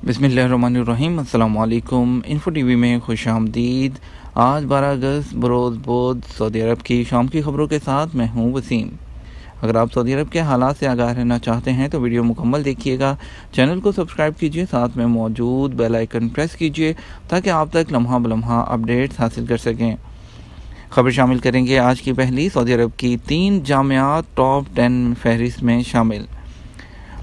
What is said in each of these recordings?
بسم اللہ الرحمن الرحیم۔ السلام علیکم۔ انفو ٹی وی میں خوش آمدید۔ آج 12 اگست بروز بدھ سعودی عرب کی شام کی خبروں کے ساتھ میں ہوں وسیم۔ اگر آپ سعودی عرب کے حالات سے آگاہ رہنا چاہتے ہیں تو ویڈیو مکمل دیکھیے گا، چینل کو سبسکرائب کیجیے، ساتھ میں موجود بیل آئیکن پریس کیجیے تاکہ آپ تک لمحہ بلمحہ اپڈیٹس حاصل کر سکیں۔ خبر شامل کریں گے آج کی پہلی۔ سعودی عرب کی 3 جامعات ٹاپ 10 فہرست میں شامل۔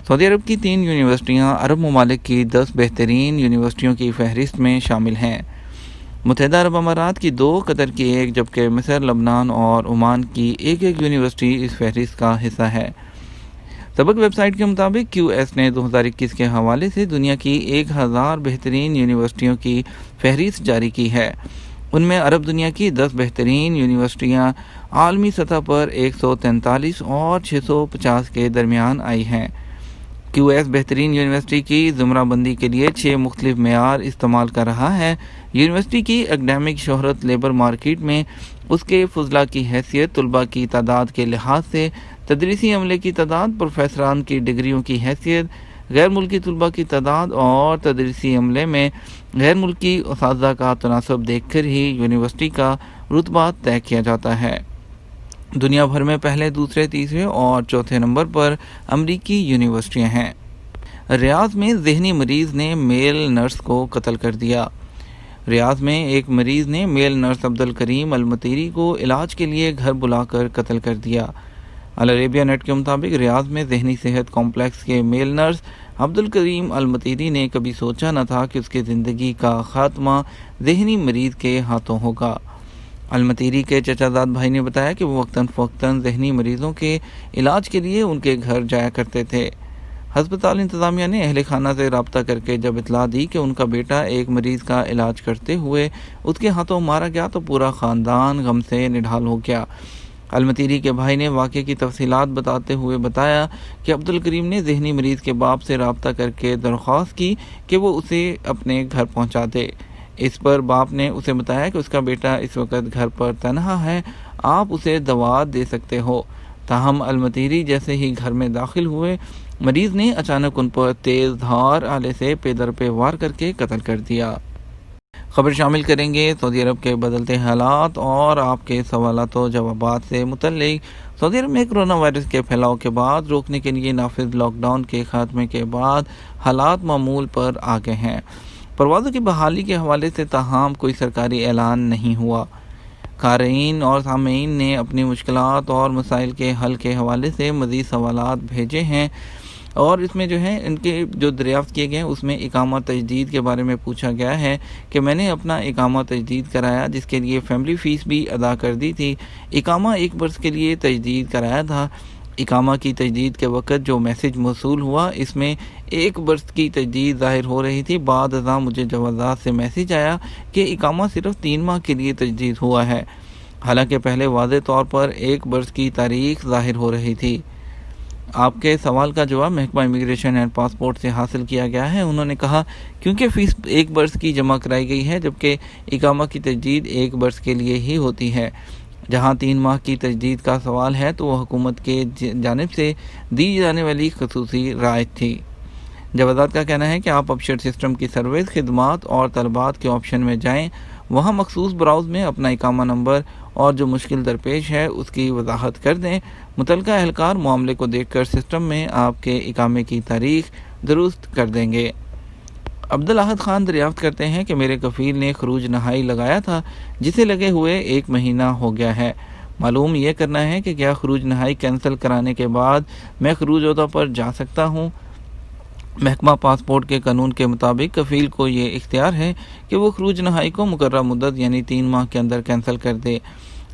سعودی عرب کی 3 یونیورسٹیاں عرب ممالک کی 10 بہترین یونیورسٹیوں کی فہرست میں شامل ہیں۔ متحدہ عرب امارات کی 2، قطر کی 1، جبکہ مصر، لبنان اور عمان کی ایک یونیورسٹی اس فہرست کا حصہ ہے۔ سبق ویب سائٹ کے مطابق QS نے 2021 کے حوالے سے دنیا کی 1000 بہترین یونیورسٹیوں کی فہرست جاری کی ہے۔ ان میں عرب دنیا کی 10 بہترین یونیورسٹیاں عالمی سطح پر 143 اور 650 کے درمیان آئی ہیں۔ QS بہترین یونیورسٹی کی زمرہ بندی کے لیے 6 مختلف معیار استعمال کر رہا ہے۔ یونیورسٹی کی اکیڈمک شہرت لیبر مارکیٹ میں اس کے فضلاء کی حیثیت، طلباء کی تعداد کے لحاظ سے، تدریسی عملے کی تعداد، پروفیسران کی ڈگریوں کی حیثیت، غیر ملکی طلباء کی تعداد اور تدریسی عملے میں غیر ملکی اساتذہ کا تناسب دیکھ کر ہی یونیورسٹی کا رتبہ طے کیا جاتا ہے۔ دنیا بھر میں پہلے، دوسرے، تیسرے اور چوتھے نمبر پر امریکی یونیورسٹیاں ہیں۔ ریاض میں ذہنی مریض نے میل نرس کو قتل کر دیا۔ ریاض میں ایک مریض نے میل نرس عبدالکریم المطیری کو علاج کے لیے گھر بلا کر قتل کر دیا۔ العربیہ نیٹ کے مطابق ریاض میں ذہنی صحت کمپلیکس کے میل نرس عبدالکریم المطیری نے کبھی سوچا نہ تھا کہ اس کی زندگی کا خاتمہ ذہنی مریض کے ہاتھوں ہوگا۔ المطیری کے چچا زاد بھائی نے بتایا کہ وہ وقتاً فوقتاً ذہنی مریضوں کے علاج کے لیے ان کے گھر جایا کرتے تھے۔ ہسپتال انتظامیہ نے اہل خانہ سے رابطہ کر کے جب اطلاع دی کہ ان کا بیٹا ایک مریض کا علاج کرتے ہوئے اس کے ہاتھوں مارا گیا تو پورا خاندان غم سے نڈھال ہو گیا۔ المطیری کے بھائی نے واقعے کی تفصیلات بتاتے ہوئے بتایا کہ عبدالکریم نے ذہنی مریض کے باپ سے رابطہ کر کے درخواست کی کہ وہ اسے اپنے گھر پہنچا دے۔ اس پر باپ نے اسے بتایا کہ اس کا بیٹا اس وقت گھر پر تنہا ہے، آپ اسے دوا دے سکتے ہو۔ تاہم المطیری جیسے ہی گھر میں داخل ہوئے، مریض نے اچانک ان پر تیز دھار آلے سے پے در پے وار کر کے قتل کر دیا۔ خبر شامل کریں گے سعودی عرب کے بدلتے حالات اور آپ کے سوالات و جوابات سے متعلق۔ سعودی عرب میں کرونا وائرس کے پھیلاؤ کے بعد روکنے کے لیے نافذ لاک ڈاؤن کے خاتمے کے بعد حالات معمول پر آ گئے ہیں۔ پروازوں کی بحالی کے حوالے سے تاہم کوئی سرکاری اعلان نہیں ہوا۔ قارئین اور سامعین نے اپنی مشکلات اور مسائل کے حل کے حوالے سے مزید سوالات بھیجے ہیں، اور اس میں ان کے جو دریافت کیے گئے ہیں اس میں اقامہ تجدید کے بارے میں پوچھا گیا ہے کہ میں نے اپنا اقامہ تجدید کرایا جس کے لیے فیملی فیس بھی ادا کر دی تھی۔ اقامہ 1 برس کے لیے تجدید کرایا تھا۔ اقامہ کی تجدید کے وقت جو میسج موصول ہوا اس میں 1 برس کی تجدید ظاہر ہو رہی تھی۔ بعد ازاں مجھے جوازات سے میسج آیا کہ اقامہ صرف 3 ماہ کے لیے تجدید ہوا ہے، حالانکہ پہلے واضح طور پر 1 برس کی تاریخ ظاہر ہو رہی تھی۔ آپ کے سوال کا جواب محکمہ امیگریشن اینڈ پاسپورٹ سے حاصل کیا گیا ہے۔ انہوں نے کہا کیونکہ فیس 1 برس کی جمع کرائی گئی ہے جبکہ اقامہ کی تجدید 1 برس کے لیے ہی ہوتی ہے۔ جہاں 3 ماہ کی تجدید کا سوال ہے تو وہ حکومت کے جانب سے دی جانے والی خصوصی رعایت تھی۔ جوازات کا کہنا ہے کہ آپ اپشر سسٹم کی سروس، خدمات اور طلبات کے آپشن میں جائیں، وہاں مخصوص براؤز میں اپنا اقامہ نمبر اور جو مشکل درپیش ہے اس کی وضاحت کر دیں۔ متعلقہ اہلکار معاملے کو دیکھ کر سسٹم میں آپ کے اقامے کی تاریخ درست کر دیں گے۔ عبدالاحد خان دریافت کرتے ہیں کہ میرے کفیل نے خروج نہائی لگایا تھا جسے لگے ہوئے 1 مہینہ ہو گیا ہے۔ معلوم یہ کرنا ہے کہ کیا خروج نہائی کینسل کرانے کے بعد میں خروج عہدہ پر جا سکتا ہوں۔ محکمہ پاسپورٹ کے قانون کے مطابق کفیل کو یہ اختیار ہے کہ وہ خروج نہائی کو مقررہ مدت یعنی 3 ماہ کے اندر کینسل کر دے،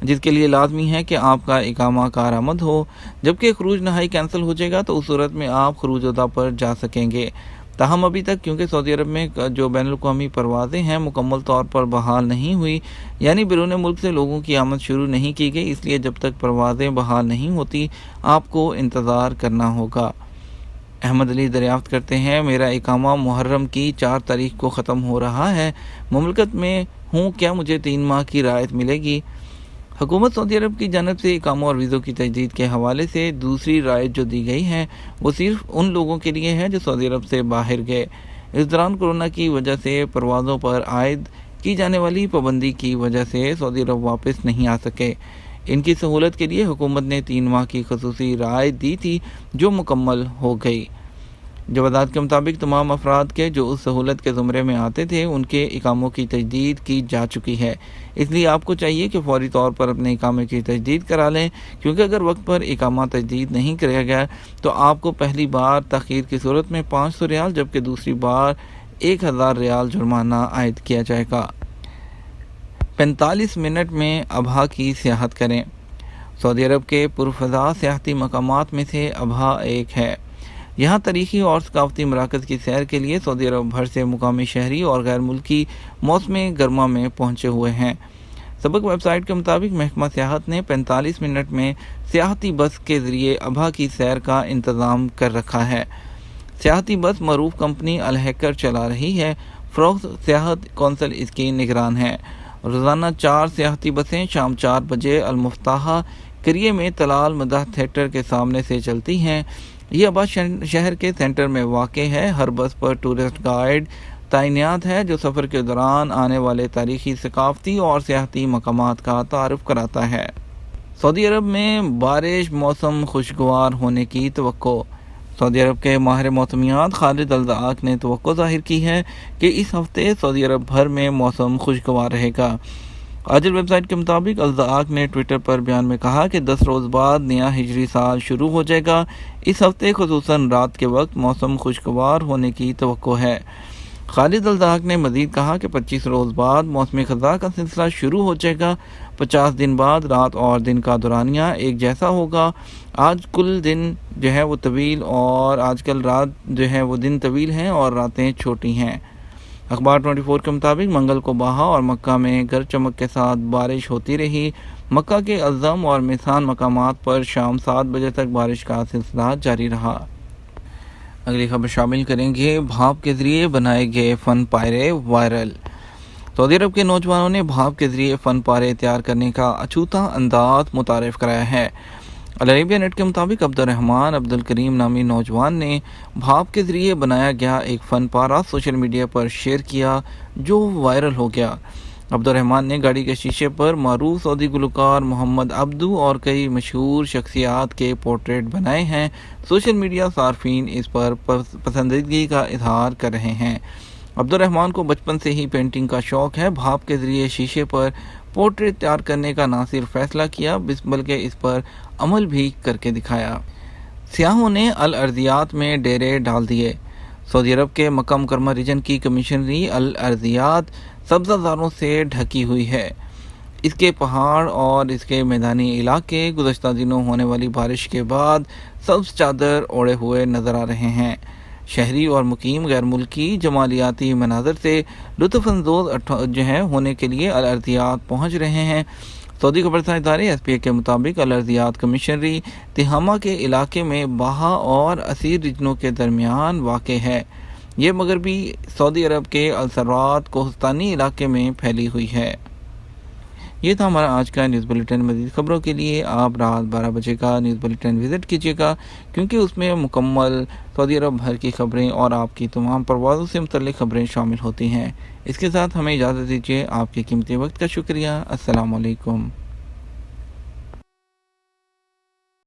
جس کے لیے لازمی ہے کہ آپ کا اقامہ کارآمد ہو۔ جبکہ خروج نہائی کینسل ہو جائے گا تو اس صورت میں آپ خروج عہدہ پر جا سکیں گے۔ تاہم ابھی تک کیونکہ سعودی عرب میں جو بین الاقوامی پروازیں ہیں مکمل طور پر بحال نہیں ہوئی، یعنی بیرون ملک سے لوگوں کی آمد شروع نہیں کی گئی، اس لیے جب تک پروازیں بحال نہیں ہوتی آپ کو انتظار کرنا ہوگا۔ احمد علی دریافت کرتے ہیں میرا اقامہ محرم کی 4 تاریخ کو ختم ہو رہا ہے، مملکت میں ہوں، کیا مجھے 3 ماہ کی رعایت ملے گی؟ حکومت سعودی عرب کی جانب سے اقامہ اور ویزوں کی تجدید کے حوالے سے دوسری رعایت جو دی گئی ہے وہ صرف ان لوگوں کے لیے ہے جو سعودی عرب سے باہر گئے۔ اس دوران کورونا کی وجہ سے پروازوں پر عائد کی جانے والی پابندی کی وجہ سے سعودی عرب واپس نہیں آ سکے۔ ان کی سہولت کے لیے حکومت نے 3 ماہ کی خصوصی رعایت دی تھی جو مکمل ہو گئی۔ جوازات کے مطابق تمام افراد کے جو اس سہولت کے زمرے میں آتے تھے ان کے اقاموں کی تجدید کی جا چکی ہے، اس لیے آپ کو چاہیے کہ فوری طور پر اپنے اقامے کی تجدید کرا لیں، کیونکہ اگر وقت پر اقامہ تجدید نہیں کیا گیا تو آپ کو پہلی بار تاخیر کی صورت میں 500 ریال جبکہ دوسری بار 1000 ریال جرمانہ عائد کیا جائے گا۔ 45 منٹ میں ابہا کی سیاحت کریں۔ سعودی عرب کے پرفضا سیاحتی مقامات میں سے ابہا ایک ہے۔ یہاں تاریخی اور ثقافتی مراکز کی سیر کے لیے سعودی عرب بھر سے مقامی شہری اور غیر ملکی موسم گرما میں پہنچے ہوئے ہیں۔ سابق ویب سائٹ کے مطابق محکمہ سیاحت نے 45 منٹ میں سیاحتی بس کے ذریعے ابہا کی سیر کا انتظام کر رکھا ہے۔ سیاحتی بس معروف کمپنی الحیکر چلا رہی ہے۔ فروغ سیاحت کونسل اس کی نگران ہے۔ روزانہ 4 سیاحتی بسیں شام 4 بجے المفتاحہ کریے میں طلال مداح تھیٹر کے سامنے سے چلتی ہیں۔ یہ ابہا شہر کے سینٹر میں واقع ہے۔ ہر بس پر ٹورسٹ گائیڈ تعینات ہے جو سفر کے دوران آنے والے تاریخی، ثقافتی اور سیاحتی مقامات کا تعارف کراتا ہے۔ سعودی عرب میں بارش موسم خوشگوار ہونے کی توقع۔ سعودی عرب کے ماہر موسمیات خالد الضحاک نے توقع ظاہر کی ہے کہ اس ہفتے سعودی عرب بھر میں موسم خوشگوار رہے گا۔ آج ویب سائٹ کے مطابق الضحاک نے ٹویٹر پر بیان میں کہا کہ 10 روز بعد نیا ہجری سال شروع ہو جائے گا۔ اس ہفتے خصوصاً رات کے وقت موسم خوشگوار ہونے کی توقع ہے۔ خالد الضحاک نے مزید کہا کہ 25 روز بعد موسم خزاں کا سلسلہ شروع ہو جائے گا۔ 50 دن بعد رات اور دن کا دورانیہ ایک جیسا ہوگا۔ آج کل دن جو ہے وہ طویل اور آج کل رات جو ہے وہ دن طویل ہیں اور راتیں چھوٹی ہیں۔ اخبار 24 کے مطابق منگل کو باہا اور مکہ میں گرج چمک کے ساتھ بارش ہوتی رہی۔ مکہ کے اعظم اور میسان مقامات پر شام 7 بجے تک بارش کا سلسلہ جاری رہا۔ اگلی خبر شامل کریں گے بھاپ کے ذریعے بنائے گئے فن پارے وائرل۔ سعودی عرب کے نوجوانوں نے بھاپ کے ذریعے فن پارے تیار کرنے کا اچھوتا انداز متعارف کرایا ہے۔ العربیہ نیٹ کے مطابق عبدالرحمن عبدالکریم نامی نوجوان نے بھاپ کے ذریعے بنایا گیا ایک فن پارہ سوشل میڈیا پر شیئر کیا جو وائرل ہو گیا۔ عبدالرحمن نے گاڑی کے شیشے پر معروف سعودی گلوکار محمد عبدو اور کئی مشہور شخصیات کے پورٹریٹ بنائے ہیں۔ سوشل میڈیا صارفین اس پر پسندیدگی کا اظہار کر رہے ہیں۔ عبدالرحمن کو بچپن سے ہی پینٹنگ کا شوق ہے۔ بھاپ کے ذریعے شیشے پر پورٹریٹ تیار کرنے کا نہ صرف فیصلہ کیا بلکہ اس پر عمل بھی کر کے دکھایا۔ سیاحوں نے الارضیات میں ڈیرے ڈال دیے۔ سعودی عرب کے مکہ مکرمہ ریجن کی کمشنری الارضیات سبزہ زاروں سے ڈھکی ہوئی ہے۔ اس کے پہاڑ اور اس کے میدانی علاقے گزشتہ دنوں ہونے والی بارش کے بعد سبز چادر اوڑھے ہوئے نظر آ رہے ہیں۔ شہری اور مقیم غیر ملکی جمالیاتی مناظر سے لطف اندوز ہونے کے لیے الارضیات پہنچ رہے ہیں۔ سعودی خبرساں ادارے SPA کے مطابق الارضیات کمشنری تہامہ کے علاقے میں باہا اور اسیر ریجنوں کے درمیان واقع ہے۔ یہ مغربی سعودی عرب کے السرات کوہستانی علاقے میں پھیلی ہوئی ہے۔ یہ تھا ہمارا آج کا نیوز بلیٹن۔ مزید خبروں کے لیے آپ رات 12 بجے کا نیوز بلیٹن وزٹ کیجیے گا، کیونکہ اس میں مکمل سعودی عرب بھر کی خبریں اور آپ کی تمام پروازوں سے متعلق خبریں شامل ہوتی ہیں۔ اس کے ساتھ ہمیں اجازت دیجیے۔ آپ کے قیمتی وقت کا شکریہ۔ السلام علیکم۔